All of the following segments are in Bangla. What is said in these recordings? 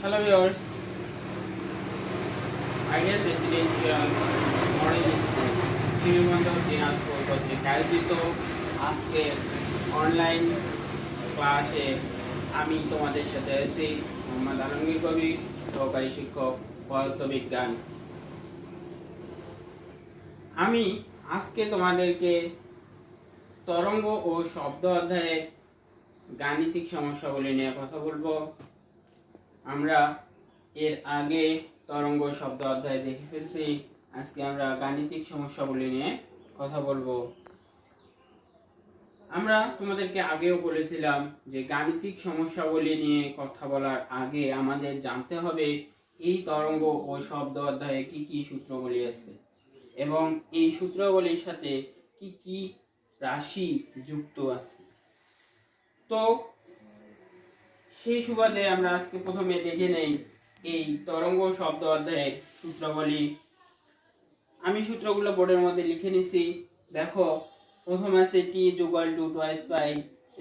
Hello viewers, Ideal Residential Model School Shrimanta Dinajpur কর্তৃক আয়োজিত আজকে অনলাইন ক্লাসে আমি তোমাদের সাথে আছি মোহাম্মদ আলমগীর কবির, সহকারী শিক্ষক পদার্থবিজ্ঞান। আমি আজকে তোমাদেরকে তরঙ্গ ও শব্দ অধ্যায়ের গাণিতিক সমস্যাগুলি নিয়ে কথা বলবো। আমরা এর আগে তরঙ্গ শব্দ অধ্যায় দেখে ফেলছি। আজকে আমরা গাণিতিক সমস্যাগুলি নিয়ে কথা বলবো। আমরা তোমাদেরকে আগেও বলেছিলাম যে গাণিতিক সমস্যাগুলি নিয়ে কথা বলার আগে আমাদের জানতে হবে এই তরঙ্গ ও শব্দ অধ্যায়ে কি কি সূত্রগুলি আছে এবং এই সূত্রগুলির সাথে কি কি রাশি যুক্ত আছে। তো সেই সুবাদে আমরা আজকে প্রথমে দেখে নেই এই তরঙ্গ শব্দ অধ্যায়ের সূত্রগুলি। আমি সূত্রগুলো বোর্ডের মধ্যে লিখে নিছি। দেখো, প্রথম আছে T equal to twice pi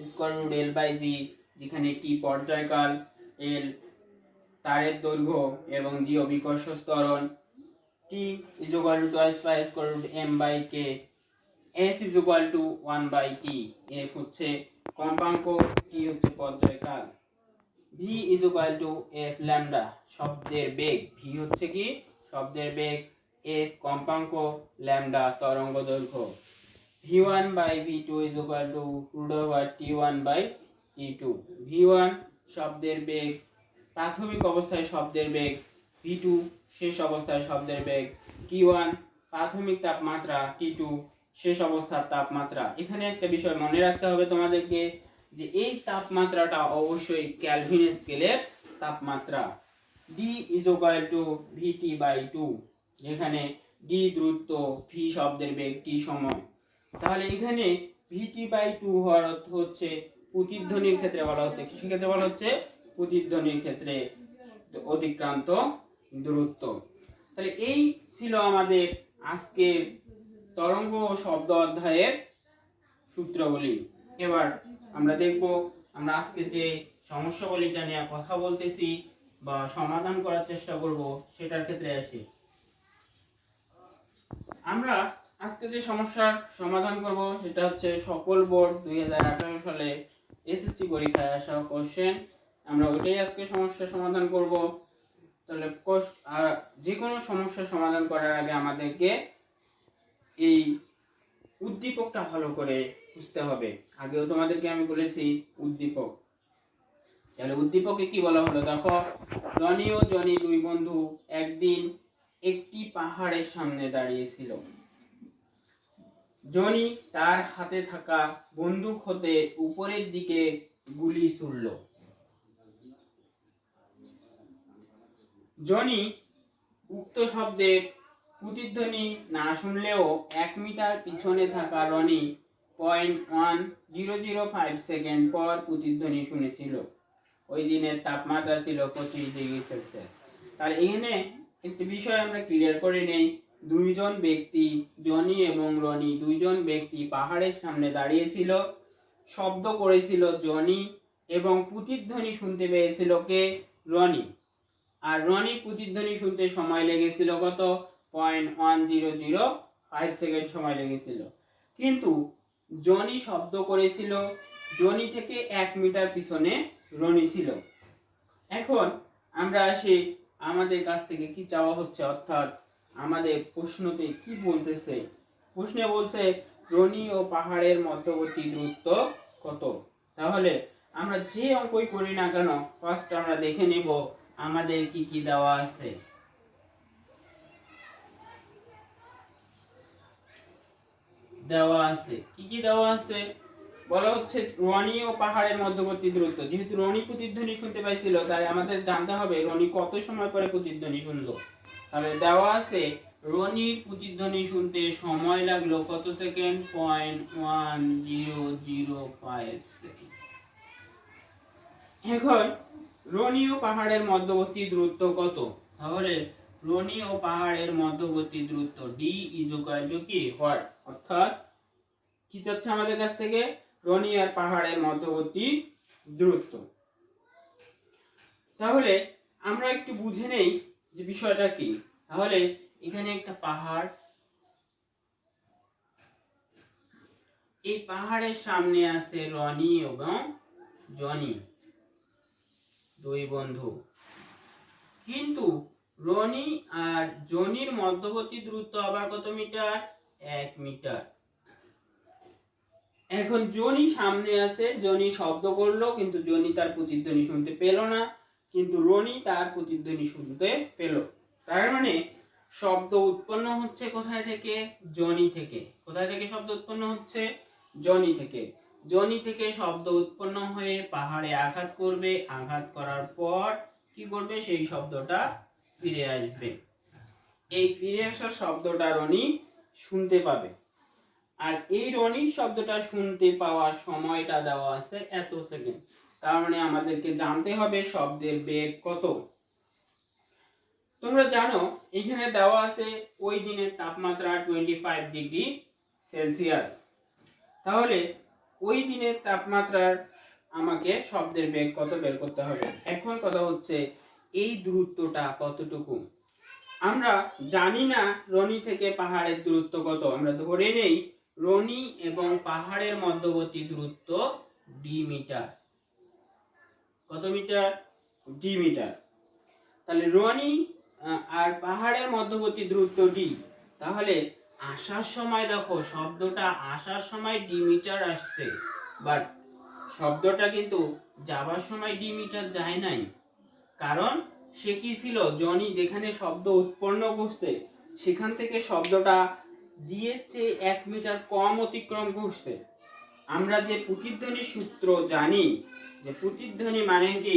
square root L by G, যেখানে টি পর্যায়কাল, এল তারের দৈর্ঘ্য এবং জি অভিকর্ষ ত্বরণ। T equal to twice pi square root M by K. F equal to 1 by T, F হচ্ছে কম্পাঙ্ক, টি হচ্ছে পর্যায়কাল। V equal to F lambda, শব্দের বেগ। ভি হচ্ছে কি শব্দের বেগ, এফ কম্পাঙ্ক, ল্যামডা তরঙ্গ দৈর্ঘ্য। v1 by v2 equal to root over t1 by t2। v1 শব্দের বেগ, প্রাথমিক অবস্থায় শব্দের বেগ। v2 শেষ অবস্থায় শব্দের বেগ। t1 প্রাথমিক তাপমাত্রা, t2 শেষ অবস্থার তাপমাত্রা। এখানে একটা বিষয় মনে রাখতে হবে তোমাদেরকে যে এই তাপমাত্রাটা অবশ্যই কেলভিন স্কেলের তাপমাত্রা। d equal to vt by 2, যেখানে d দূরত্ব, v শব্দের বেগ, t সময়। তাহলে এখানে vt বাই 2 হওয়ার অর্থ হচ্ছে প্রতিধ্বনির ক্ষেত্রে বলা হচ্ছে, কিসের ক্ষেত্রে বলা হচ্ছে, প্রতিধ্বনির ক্ষেত্রে অতিক্রান্ত দূরত্ব। তাহলে এই ছিল আমাদের আজকে তরঙ্গ ও শব্দ অধ্যায়ের সূত্রগুলি। এবার আমরা দেখব আমরা আজকে যে সমস্যাগুলিটা নিয়ে কথা বলতেছি বা সমাধান করার চেষ্টা করব সেটার ক্ষেত্রে আসি। আমরা আজকে যে সমস্যার সমাধান করব সেটা হচ্ছে সকল বোর্ড 2018 সালে এসএসসি পরীক্ষায় আসা কোশ্চেন। আমরা ওইটাই আজকে সমস্যার সমাধান করব। তাহলে যে কোনো সমস্যার সমাধান করার আগে আমাদেরকে এই উদ্দীপকটা ভালো করে বুঝতে হবে। আগেও তোমাদেরকে আমি বলেছি উদ্দীপক। তাহলে উদ্দীপকে কি বলা হলো দেখো, রনি ও জনি দুই বন্ধু একদিন একটি পাহাড়ের সামনে দাঁড়িয়েছিল। জনি তার হাতে থাকা বন্দুক হতে উপরের দিকে গুলি ছুড়ল। জনি উক্ত শব্দের প্রতিধ্বনি না শুনলেও 1 মিটার পিছনে থাকা রনি 0.1005 সেকেন্ড পর প্রতিধ্বনি শুনেছিল। ওই দিনের তাপমাত্রা ছিল 25 ডিগ্রি সেলসিয়াস। তাহলে এখানে একটি বিষয় আমরা ক্লিয়ার করে নেই। দুইজন ব্যক্তি, জনি এবং রনি, দুইজন ব্যক্তি পাহাড়ের সামনে দাঁড়িয়েছিল। শব্দ করেছিল জনি এবং প্রতিধ্বনি শুনতে পেয়েছিল কে, রনি। আর রনি প্রতিধ্বনি শুনতে সময় লেগেছিল কত, 0.1005 সেকেন্ড সময় লেগেছিল। কিন্তু জনি শব্দ করেছিল, জনি থেকে 1 মিটার পিছনে রনি ছিল। এখন আমরা আসি আমাদের কাছ থেকে কি চাওয়া হচ্ছে, অর্থাৎ আমাদের প্রশ্নতে কি বলতেছে। প্রশ্নে বলছে রনি ও পাহাড়ের মধ্যবর্তী দূরত্ব কত। তাহলে আমরা যে অঙ্কই করি না কেন ফার্স্ট আমরা দেখে নেব আমাদের কি কি দেওয়া আছে। কি কি দেওয়া আছে বলা হচ্ছে রনি ও পাহাড়ের মধ্যবর্তী দূরত্ব। যেহেতু রনি প্রতিধ্বনি শুনতে পাইছিল তাই আমাদের জানতে হবে রনি কত সময় পরে প্রতিধ্বনি শুনলো। তাহলে দেওয়া আছে রনির প্রতিধ্বনি শুনতে সময় লাগলো কত সেকেন্ড, 0.1005 সেকেন্ড। এখন রনি ও পাহাড়ের মধ্যবর্তী দূরত্ব কত, তাহলে রনি ও পাহাড়ের মধ্যবর্তী দূরত্ব ডি ইকুয়াল টু কি, হোয়াট, অর্থাৎ কি চাচ্ছে আমাদের কাছ থেকে, রনি আর পাহাড়ের মধ্যবর্তী দূরত্ব। তাহলে আমরা একটু বুঝে নেই যে বিষয়টা কি। তাহলে এখানে একটা পাহাড়, এই পাহাড়ের সামনে আছে রনি এবং জনি, দুই বন্ধু। কিন্তু রনি আর জনির মধ্যবর্তী দূরত্ব আবার কত মিটার? 1 মিটার। এখন জনি সামনে আছে, জনি শব্দ করলো কিন্তু জনি তার প্রতিধ্বনি শুনতে পেল না, কিন্তু রনি তার প্রতিধ্বনি শুনতে পেল। তার মানে শব্দ উৎপন্ন হচ্ছে কোথায় থেকে? জনি থেকে। কোথায় থেকে শব্দ উৎপন্ন হচ্ছে? জনি থেকে। জনি থেকে শব্দ উৎপন্ন হয়ে পাহাড়ে আঘাত করবে, আঘাত করার পর কি করবে? সেই শব্দটা ফিরে আসবে। এই ফিরে আসা শব্দটা রনি শুনতে পাবে। আর এই রনি শব্দটা শুনতে পাওয়ার সময়টা দেওয়া আছে এত সেকেন্ড। তার মানে আমাদেরকে জানতে হবে শব্দের বেগ কত। তোমরা জানো এখানে দেওয়া আছে ওই দিনের তাপমাত্রা 25 ডিগ্রি সেলসিয়াস। তাহলে ওই দিনের তাপমাত্রার আমাকে শব্দের বেগ কত বের করতে হবে। এখন কথা হচ্ছে এই দূরত্বটা কতটুকু। আমরা জানি না রনি থেকে পাহাড়ের দূরত্ব কত। আমরা ধরে নেই রনি এবং পাহাড়ের মধ্যবর্তী দূরত্ব ডি মিটার। কত মিটার? D metre. তাহলে রনি আর পাহাড়ের মধ্যবর্তী দূরত্ব ডি। তাহলে আসার সময় দেখো শব্দটা আসার সময় ডি মিটার আসছে, বাট শব্দটা কিন্তু যাবার সময় ডি মিটার যায় নাই। কারণ সে কি ছিল? জনি যেখানে শব্দ উৎপন্ন করছে সেখান থেকে শব্দটা ডিএস চেয়ে 1 মিটার কম অতিক্রম করছে। আমরা যে প্রতিধ্বনি সূত্র জানি যে প্রতিধ্বনি মানে কি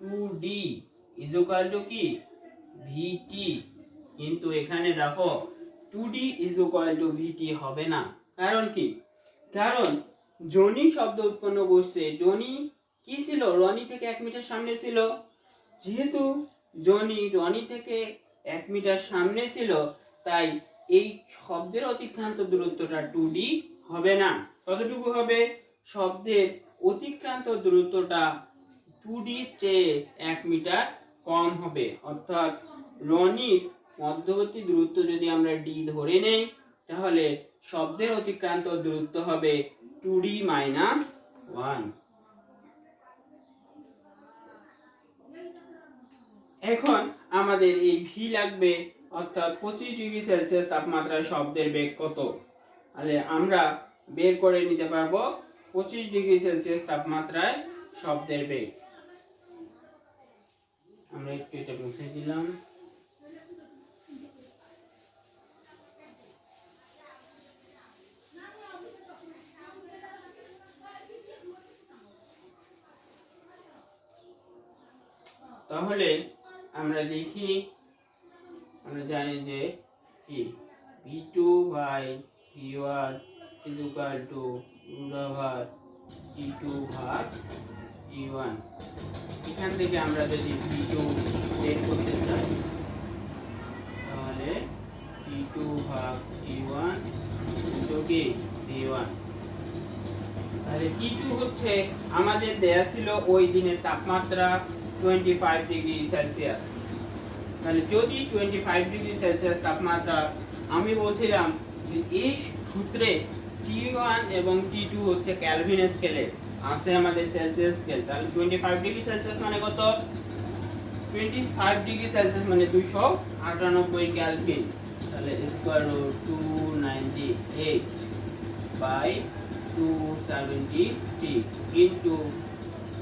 2D = কি VT, কিন্তু এখানে দেখো 2D = VT হবে না। কারণ কি? কারণ জনি শব্দ উৎপন্ন করছে, জনি কি ছিল? রনি থেকে 1 মিটার সামনে ছিল। যেহেতু জনি রনি থেকে 1 মিটার সামনে ছিল, তাই এই শব্দের অতিক্রান্ত দূরত্বটা 2D হবে না। কতটুকু হবে? শব্দের অতিক্রান্ত দূরত্বটা 2D চেয়ে 1 মিটার কম হবে। অর্থাৎ রনির মধ্যবর্তী দূরত্ব যদি আমরা D ধরে নেই, তাহলে শব্দের অতিক্রান্ত দূরত্ব হবে 2D - 1। এখন আমাদের এই ভি লাগবে, অর্থাৎ 25 ডিগ্রি সেলসিয়াস তাপমাত্রায় শব্দের বেগ কত। তাহলে আমরা বের করে নিতে পারবো 25 ডিগ্রি সেলসিয়াস তাপমাত্রায় শব্দের বেগ। আমরা একটু এটা মুছে দিলাম। তাহলে আমরা লিখি, আমরা জানি যে কি V2/V1 √T2/V1। এখান থেকে আমরা যদি V2 বের করতে চাই তাহলে T2/T1 কি V1। তাহলে T2 হচ্ছে আমাদের দেয়া ছিল ওই দিনের তাপমাত্রা 25 ডিগ্রি সেলসিয়াস। তাহলে যদি 25 ডিগ্রি সেলসিয়াস তাপমাত্রা, আমি বলছিলাম যে এই সূত্রে T1 এবং T2 হচ্ছে কেলভিন স্কেলে, আছে আমাদের সেলসিয়াস স্কেল। তাহলে 25 ডিগ্রি সেলসিয়াস মানে কত? 25 ডিগ্রি সেলসিয়াস মানে 298 কেলভিন। তাহলে √298/273 ইনটু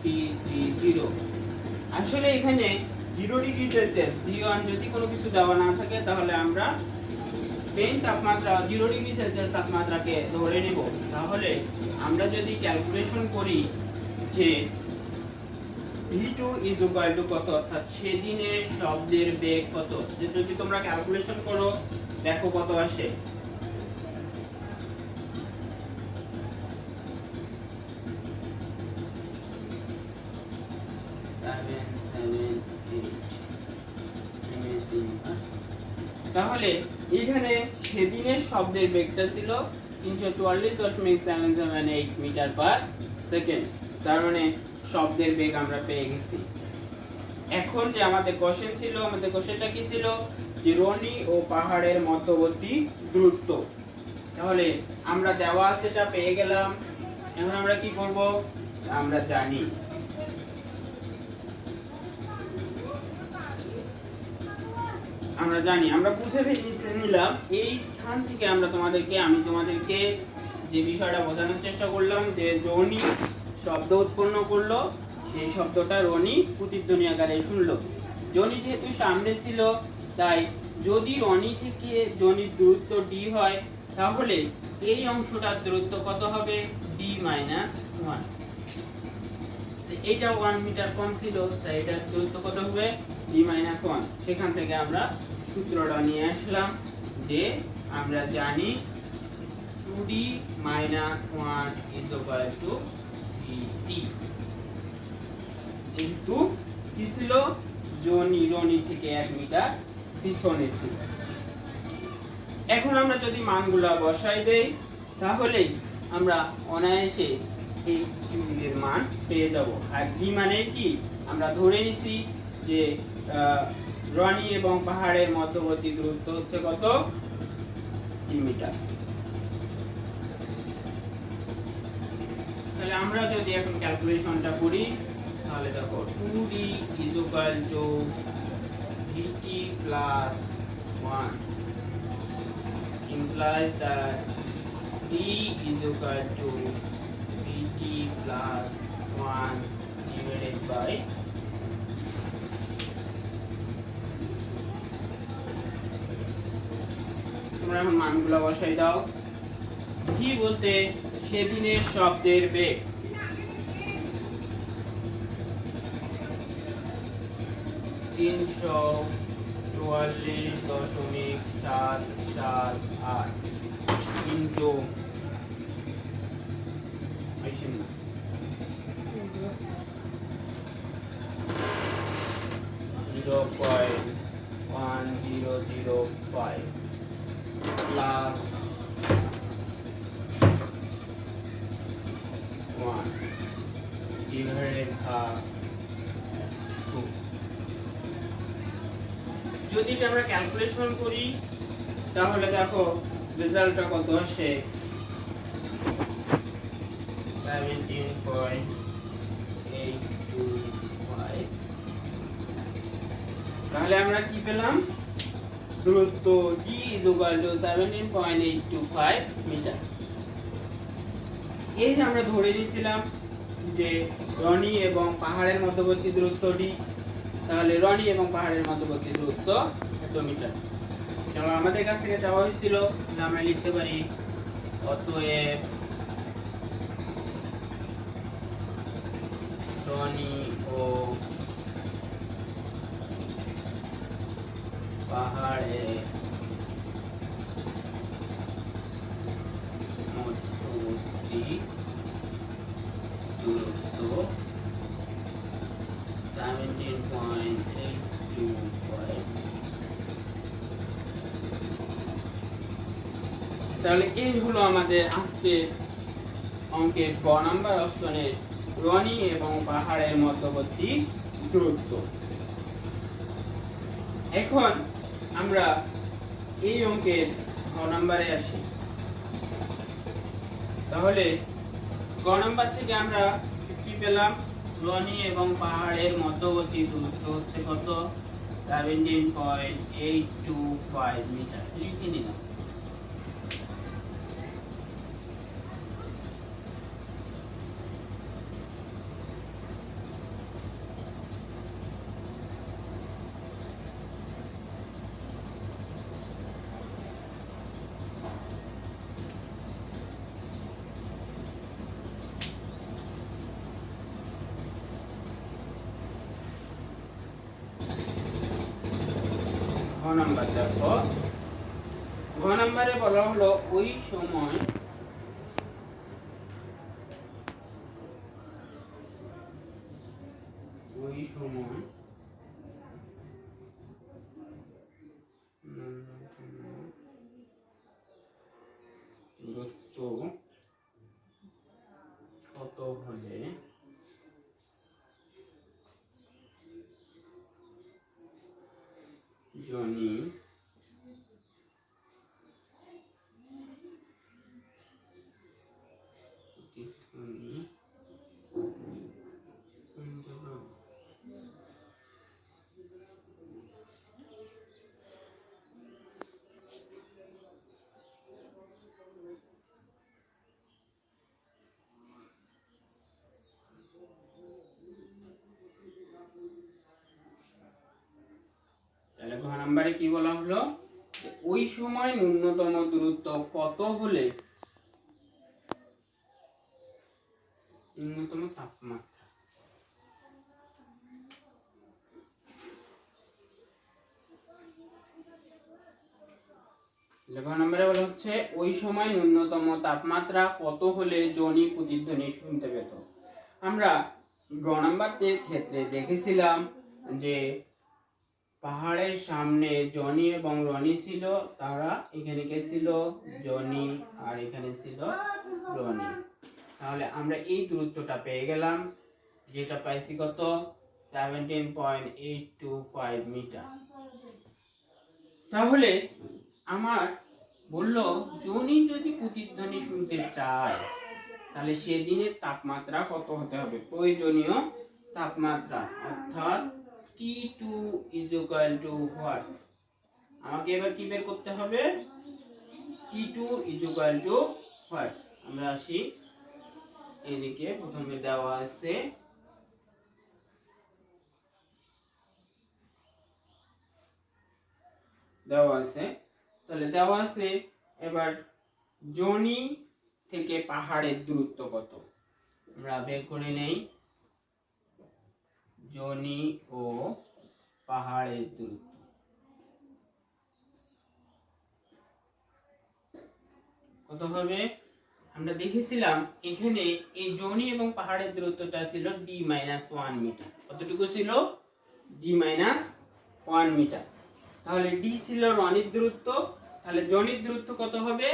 T30। আসলে এখানে 0 ডিগ্রি সেলসিয়াস V1 যদি কোনো কিছু দেওয়া না থাকে তাহলে আমরা মেইন তাপমাত্রা 0 ডিগ্রি সেলসিয়াস তাপমাত্রাকে ধরে নেব। তাহলে আমরা যদি ক্যালকুলেশন করি যে V2 = কত, অর্থাৎ সেদিনের শব্দের বেগ কত, যদি তোমরা ক্যালকুলেশন করো দেখো কত আসে। তাহলে এখানে সেদিনের শব্দের বেগটা ছিল 344.778 মিটার পার সেকেন্ড। তার মানে শব্দের বেগ আমরা পেয়ে গেছি। এখন যে আমাদের কোশ্চেন ছিল, আমাদের কোশ্চেনটা কি ছিল, যে রনি ও পাহাড়ের মধ্যবর্তী দূরত্ব। তাহলে আমরা দেওয়া সেটা পেয়ে গেলাম। এখন আমরা কি করব, আমরা জানি আমরা বুঝে নিলাম। এইখান থেকে আমি তোমাদেরকে যে বিষয়টা বোঝানোর চেষ্টা করলাম, যে রনি শব্দ উৎপন্ন করলো, সেই শব্দটা রনি প্রতিধ্বনি আকারে শুনলো। জনি যেহেতু সামনে ছিল, তাই যদি রনি থেকে জনির দূরত্ব ডি হয়, তাহলে এই অংশটার দূরত্ব কত হবে, ডি মাইনাস 1। এইটা 1 মিটার কম ছিল, তাই এটার দূরত্ব কত হবে, ডি মাইনাস 1। সেখান থেকে আমরা সূত্রটা নিয়ে আসলাম, যে আমরা জানি 2d minus 1 is equal to dt। যেহেতু কি ছিল, রনি থেকে 1 মিটার পিছনে ছিল। এখন আমরা যদি মানগুলা বসাই দেই, তাহলে আমরা অনায়াসে এই এর মান পেয়ে যাব। আর ডি মানে কি, আমরা ধরে নিছি যে রনি এবং পাহাড়ের মধ্যবর্তী দূরত্ব হচ্ছে কত, 3 মিটার। তাহলে আমরা যদি এখন ক্যালকুলেশনটা করি, তাহলে দেখো 2d is equal to dt plus 1 implies that d is equal to dt plus 1 divided by তোমরা এখন মানগুলো বসাই দাও। v বলতে সেদিনের শব্দের বেগ, 344.778 ইন্টু 0.1005 প্লাস 1 divided by 2। যদি এটা আমরা ক্যালকুলেশন করি, তাহলে দেখো রেজাল্টটা কত আসে, 17.825। তাহলে আমরা কি পেলাম, দূরত্ব d is equal to 17.825 metre. এই যে আমরা ধরে নিয়েছিলাম যে রনি এবং পাহাড়ের মধ্যবর্তী দূরত্ব d, তাহলে রনি এবং পাহাড়ের মধ্যবর্তী দূরত্ব এত মিটার। যেমন আমাদের কাছ থেকে চাওয়া হয়েছিল, আমরা লিখতে পারি অতএব রনি ও পাহাড়ের মধ্যবর্তী দূরত্ব 17.825। তাহলে এই হলো আমাদের আজকে অঙ্কের গ নাম্বার অপশনের রনি এবং পাহাড়ের মধ্যবর্তী দূরত্ব। এখন আমরা এই অঙ্কের গ নাম্বারে আসি। তাহলে গ নাম্বার থেকে আমরা কি পেলাম, রনি এবং পাহাড়ের মধ্যবর্তী দূরত্ব হচ্ছে কত, 17.825 মিটার। লিখে নিলাম। ঘ নাম্বার দেখো, ঘ নাম্বারে বলা হলো ওই সময় দূরত্ব কত হলে জনি প্রতিধ্বনি শুনতে পাবে। তাহলে ঘ নম্বরে কি বলা হলো, ওই সময় ন্যূনতম দূরত্ব কত হলে ন্যূনতম তাপমাত্রা, ঘ নম্বরে বলা হচ্ছে ওই সময় ন্যূনতম তাপমাত্রা কত হলে জনি প্রতিধ্বনি শুনতে পেত। আমরা গ নম্বরের ক্ষেত্রে দেখেছিলাম যে পাহাড়ের সামনে জনি এবং রনি ছিল, তারা এখানে কে ছিল, জনি, আর এখানে ছিল রনি। তাহলে আমরা এই দূরত্বটা পেয়ে গেলাম, যেটা পাইছি কত, 17.825 মিটার। তাহলে আমার বলল জনি যদি প্রতিধ্বনি শুনতে চায় তাহলে সেদিনের তাপমাত্রা কত হতে হবে, প্রয়োজনীয় তাপমাত্রা, অর্থাৎ T2 is equal to what, আমাকে এবার কি বের করতে হবে, T2 is equal to what। আমরা আসি এদিকে, প্রথমে দেওয়া আছে তাহলে দেওয়া আছে এবার জনি থেকে পাহাড়ের দূরত্ব কত, আমরা বের করে নেই, জনি ও পাহাড়ের দূরত্ব কত হবে। আমরা দেখেছিলাম এখানে এই জনি এবং পাহাড়ের দূরত্বটা ছিল d-1 মিটার। কতটুকু ছিল, d-1 মিটার। তাহলে d ছিল রনির দূরত্ব, তাহলে জনির দূরত্ব কত হবে,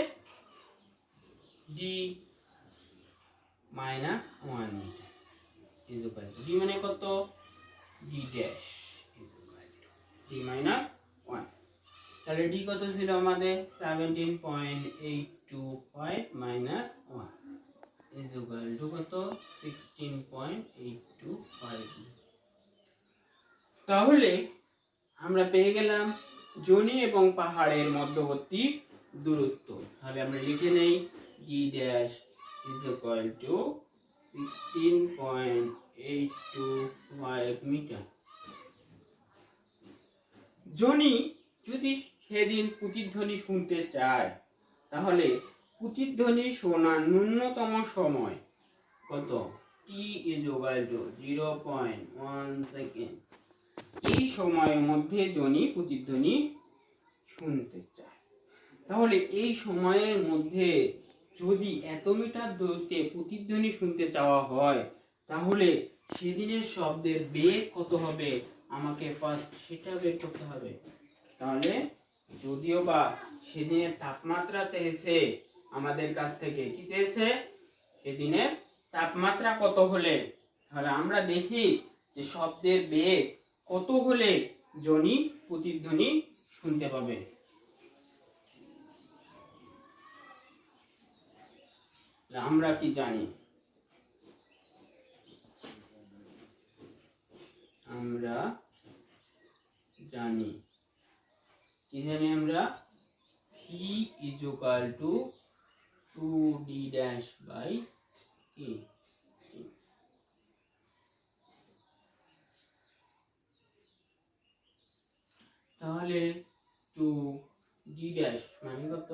d-1 metre is equal to, d মানে কত, d dash is equal to d-1। তাহলে d কত ছিল আমাদের, 17.825 মাইনাস 1 ইজ ইকুয়াল টু কত, 16.825। তাহলে আমরা পেয়ে গেলাম জনি এবং পাহাড়ের মধ্যবর্তী দূরত্ব। তাহলে আমরা লিখে নেই d dash is equal to 16.825 metre. Johnny যদি সেদিন প্রতিধ্বনি শুনতে চায় তাহলে প্রতিধ্বনি শোনার ন্যূনতম সময় কত, t is equal to 0.1 second. এই সময়ের মধ্যে জনি প্রতিধ্বনি শুনতে চায়। তাহলে এই সময়ের মধ্যে যদি এত মিটার দূরত্বে প্রতিধ্বনি শুনতে চাওয়া হয় তাহলে সেদিনের শব্দের বেগ কত হবে, আমাকে ফার্স্ট সেটা বের করতে হবে। তাহলে যদিও বা সেদিনের তাপমাত্রা চেয়েছে আমাদের কাছ থেকে, কি চেয়েছে, সেদিনের তাপমাত্রা কত হলে, তাহলে আমরা দেখি যে শব্দের বেগ কত হলে জনি প্রতিধ্বনি শুনতে পাবে। আমরা কি জানি, আমরা জানি কি জানি, আমরা v is equal to 2d dash by k। তাহলে 2d dash মানে কত,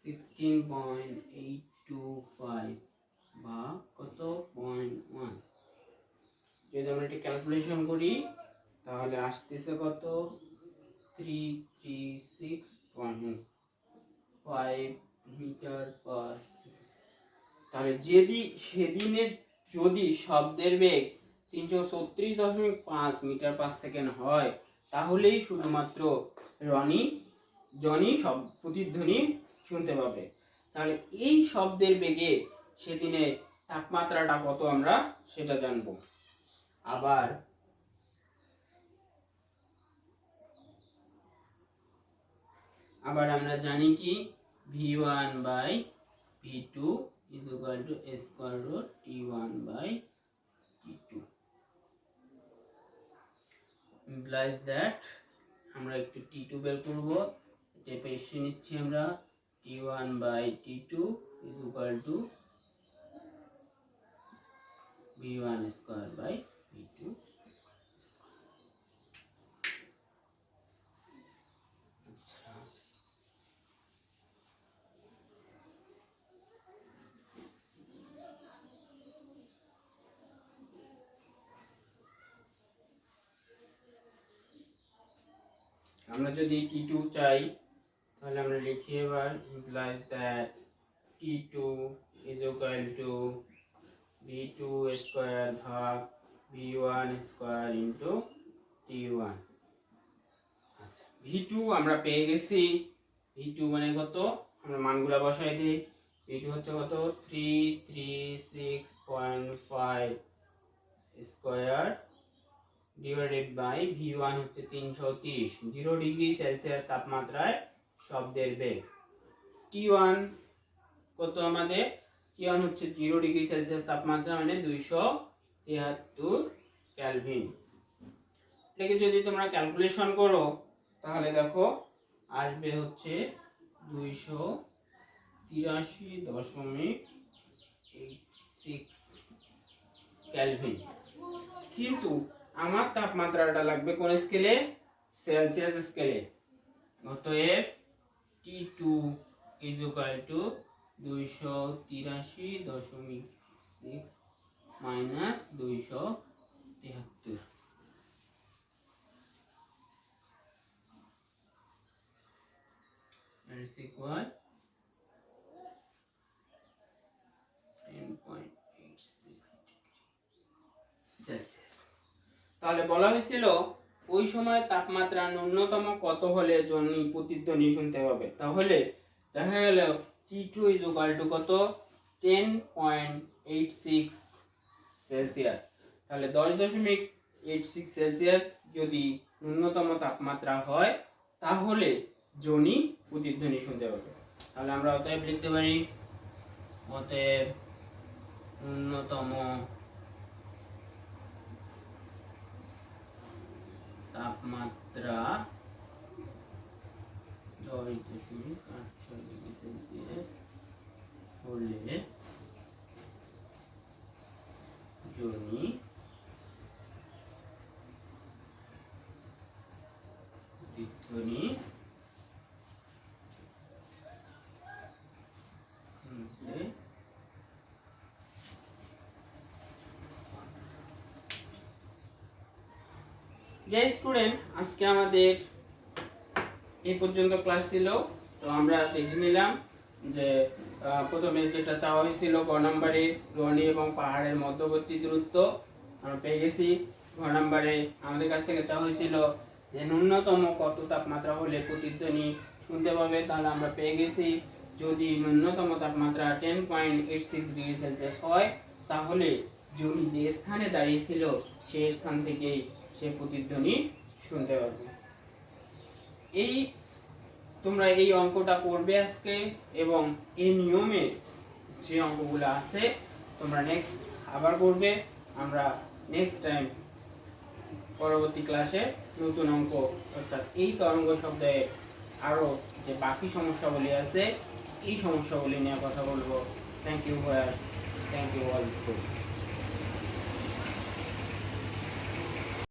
16.825 বা কত, 0.1। যদি আমরা এটা ক্যালকুলেশন করি তাহলে আসতেছে কত, 336.5 মিটার পার সেকেন্ড। তাহলে যদি সেদিনের যদি শব্দের বেগ 336.5 মিটার পার সেকেন্ড হয় তাহলেই শুধুমাত্র জনি প্রতিধ্বনি শুনতে পাবে। তাহলে এই শব্দের বেগে সেদিনের তাপমাত্রাটা কত আমরা সেটা জানবো। আবার আবার আমরা জানি কি v1/v2 is equal to a square root t1/t2 implies that আমরা একটু t2 বের করব। এটা পেশে নিচ্ছি আমরা t1/t2 is equal to v1 square by v2 আচ্ছা আমরা যদি t2 চাই তাহলে আমরা লিখি এবার implies that t2 is equal to v2 square ভাগ v1 square into t1। আচ্ছা v2 আমরা পেয়ে গেছি, v2 মানে কত, আমরা মানগুলা বসাই দিই। v2 হচ্ছে কত 336.5 স্কয়ার ডিভাইডেড বাই v1 হচ্ছে 330, 0 ডিগ্রি সেলসিয়াস তাপমাত্রায় শব্দের বেগ। t1 কত আমাদের, t1 হচ্ছে 0 ডিগ্রি সেলসিয়াস তাপমাত্রা মানে 273 কেলভিন। এটাকে যদি তোমরা ক্যালকুলেশন করো তাহলে দেখো আসবে হচ্ছে 283.86 কেলভিন। কিন্তু আমার তাপমাত্রাটা লাগবে কোন স্কেলে, সেলসিয়াস স্কেলে। অতএব T2 is equal to 283.6 minus 273 that is equal 10.86 Celsius. তাহলে বলা হয়েছিল ওই সময় তাপমাত্রা ন্যূনতম কত হলে ধ্বনি প্রতিধ্বনি শুনতে হবে। তাহলে দেখা গেল T2 is equal to কত 10.86 সেলসিয়াস। তাহলে 10.86 সেলসিয়াস যদি ন্যূনতম তাপমাত্রা হয় তাহলে ধ্বনি প্রতিধ্বনি শুনতে হবে। তাহলে আমরা অতএব লিখতে পারি অতএব ন্যূনতম তাপমাত্রা 10.86 ডিগ্রি সেলসিয়াস হলে ধ্বনি প্রতিধ্বনি শুনতে স্টুডেন্ট, আজকে আমাদের এই পর্যন্ত ক্লাস ছিল। তো আমরা দেখে নিলাম যে প্রথমে যেটা চাওয়া হয়েছিল গ নম্বরে ধ্বনি এবং পাহাড়ের মধ্যবর্তী দূরত্ব আমরা পেয়ে গেছি। ঘ নম্বরে আমাদের কাছ থেকে চাওয়া হয়েছিল যে ন্যূনতম কত তাপমাত্রা হলে প্রতিধ্বনি শুনতে পাবে, তাহলে আমরা পেয়ে গেছি যদি ন্যূনতম তাপমাত্রা 10.86 ডিগ্রি সেলসিয়াস হয় তাহলে ধ্বনি যে স্থানে দাঁড়িয়েছিল সেই স্থান থেকেই সে প্রতিধ্বনি শুনতে পারবে। এই তোমরা এই অঙ্কটা করবে আজকে এবং এই নিয়মে যে অঙ্কগুলো আছে তোমরা নেক্সট আবার করবে। আমরা নেক্সট টাইম পরবর্তী ক্লাসে নতুন অঙ্ক অর্থাৎ এই তরঙ্গ শব্দে আরও যে বাকি সমস্যাগুলি আছে এই সমস্যাগুলি নিয়ে কথা বলবো। Thank you viewers, thank you all students.